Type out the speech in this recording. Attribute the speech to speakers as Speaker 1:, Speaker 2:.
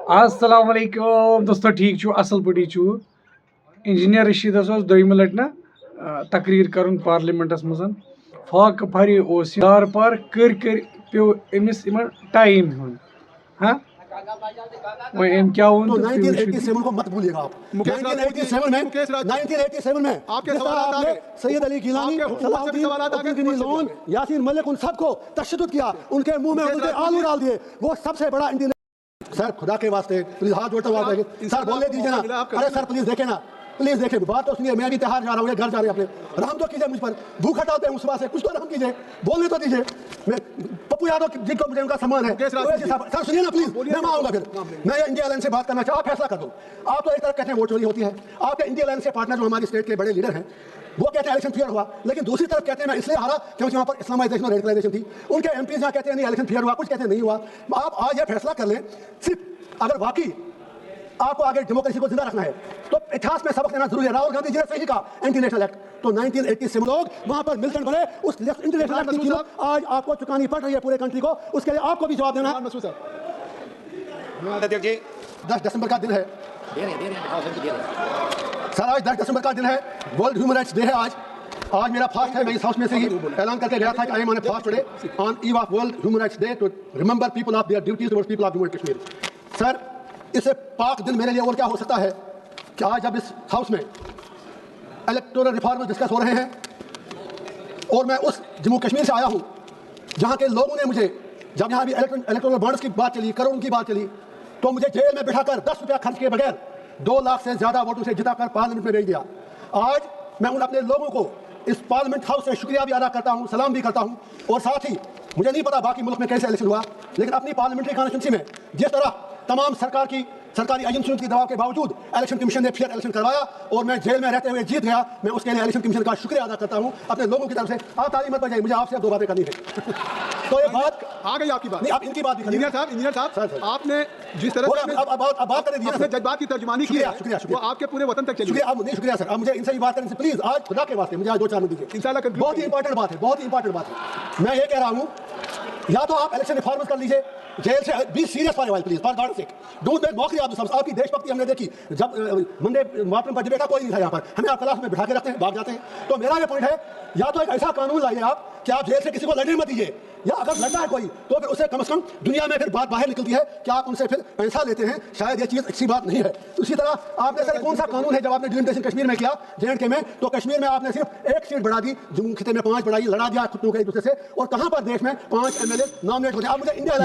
Speaker 1: अस्सलाम वालेकुम दोस्तों, ठीक छो असल पटी छो। इंजीनियर रशीद दोयम लट ना तकरीर कर पार्लियामेंटस मज फाक फरी यार पार कर पे अमिस टाइम हुन। हाँ वह एम क्या
Speaker 2: तो 1987 को मत भूलिएगा आप। 1987 में
Speaker 3: आपके सवाल
Speaker 2: आपने सैयद अली गिलानी, सलाहुद्दीन लोन, यासीन मलिक, उन सबको तशद्दुद किया, उनके मुंह में उनके आलू डाल दिए। वो सबसे बड़ा इंजीनियर। सर खुदा के वास्ते प्लीज हाथ जोड़ता हुआ सर बोलने दीजिए ना। अरे सर प्लीज देखे ना, प्लीज देखे, बात तो सुनिए। मैं भी त्योहार जा रहा हूँ, घर जा रहे हैं अपने, रहम तो कीजिए मुझ पर। भूख हटाते हैं उस बात से, कुछ तो रहम कीजिए, बोलने तो दीजिए। मैं पप्पू यादव जिनको मुझे उनका सम्मान है, सर सुनिए ना प्लीज। मैं आऊंगा फिर, मैं इंडिया अलायंस से बात करना चाहूँ, आप फैसला कर दो। आप तो एक तरफ कहते हैं वोट चोरी होती है, आपके इंडिया अलायंस के पार्टनर जो हमारी स्टेट के बड़े लीडर हैं वो कहते हैं इलेक्शन फेयर हुआ, लेकिन दूसरी तरफ कहते हैं मैं इसलिए हारा क्योंकि वहाँ पर इस्लामाइजेशन और रेडिकलाइजेशन थी। उनके एमपीज यहाँ कहते हैं नहीं इलेक्शन फेयर हुआ, कुछ कहते हैं नहीं हुआ। आप आज यह फैसला कर लें, सिर्फ अगर वाकई आपको आगे डेमोक्रेसी को जिंदा रखना है तो इतिहास में सबक लेना जरूरी है। राहुल गांधी जी ने सही कहा एंटी नेशनल एक्ट, तो 1987 लोग वहां पर मिलिटेंट बने, उस इंटरनेशनल एक्ट की कीमत आज आपको चुकानी पड़ रही है पूरे कंट्री को। उसके लिए आपको भी जवाब देना है। 10 दिसंबर का दिन है सर, आज 10 दिसंबर का दिन है, वर्ल्ड ह्यूमन राइट्स डे है। आज मेरा फास्ट है। मैं इस हाउस में से ही ऐलान करके गया था कि I am on a fast today on eve of World Human Rights Day to remember people of their duties towards people of Jammu and Kashmir. Sir इससे पाक दिन मेरे लिए और क्या हो सकता है कि आज जब इस हाउस में इलेक्टोरल रिफॉर्म डिस्कस हो रहे हैं और मैं उस जम्मू कश्मीर से आया हूं जहां के लोगों ने मुझे, जब यहां भी इलेक्टोरल बॉन्ड्स की बात चली, करोड़ की बात चली, तो मुझे जेल में बिठाकर 10 रुपया खर्च किए बगैर 2 लाख से ज्यादा वोटों से जिताकर पार्लियामेंट में भेज दिया। आज मैं उन अपने लोगों को इस पार्लियामेंट हाउस से शुक्रिया भी अदा करता हूं, सलाम भी करता हूं। और साथ ही मुझे नहीं पता बाकी मुल्क में कैसे इलेक्शन हुआ, लेकिन अपनी पार्लियामेंट्री कॉन्स्टिट्यूंसी में जिस तरह तमाम सरकारी एजेंसियों के दबाव के बावजूद इलेक्शन कमीशन ने फेयर इलेक्शन करवाया और मैं जेल में रहते हुए जीत गया, मैं उसके लिए इलेक्शन कमीशन का शुक्रिया अदा करता हूं अपने लोगों की तरफ से। आप ताली मत बजाइए, मुझे आपसे 2 बातें करनी है। तो ये बात
Speaker 3: आ गई आपकी बात,
Speaker 2: नहीं आप इनकी बात भी
Speaker 3: इंजीनियर साहब आपने जिस तरह से
Speaker 2: अब बात करें
Speaker 3: अपने जज्बात की तर्जुमानी की है, वो आपके पूरे वतन तक चली।
Speaker 2: शुक्रिया सर, अब मुझे इनसे भी बात करने से प्लीज आज खुदा के वास्ते मुझे आज 2-4 मिनट दीजिए।
Speaker 3: इंशाल्लाह
Speaker 2: बहुत ही इंपॉर्टेंट बात है, बहुत ही इंपॉर्टेंट बात है। मैं ये कह रहा हूँ या तो आप इलेक्शन रिफॉर्म्स कर लीजिए, जेल से be serious for please, for God sake don't make mockery of आपकी देशभक्ति हमने देखी। जब मंडे मातरम पर डिबेट कोई नहीं था यहाँ पर, हमें आप क्लास में बिठा के रखते हैं, भाग जाते हैं। तो मेरा ये पॉइंट है, या तो एक ऐसा कानून लाइए आप कि आप जेल से किसी को लड़ने मत दीजिए, या अगर लड़ना है कोई तो फिर उसे कम से कम दुनिया में फिर बात बाहर निकलती है कि आप उनसे फिर पैसा लेते हैं। शायद ये चीज़ अच्छी बात नहीं है। उसी तरह आपने सर कौन सा कानून है जब आपने डिलिमिटेशन कश्मीर में किया, JNK में, तो कश्मीर में आपने सिर्फ 1 सीट बढ़ा दी, जम्मू खिते में 5 बढ़ाई, लड़ा दिया खुद को एक दूसरे से, और कहां पर देश में 5 MLA नॉमिनेट होते हैं। आप मुझे इंडिया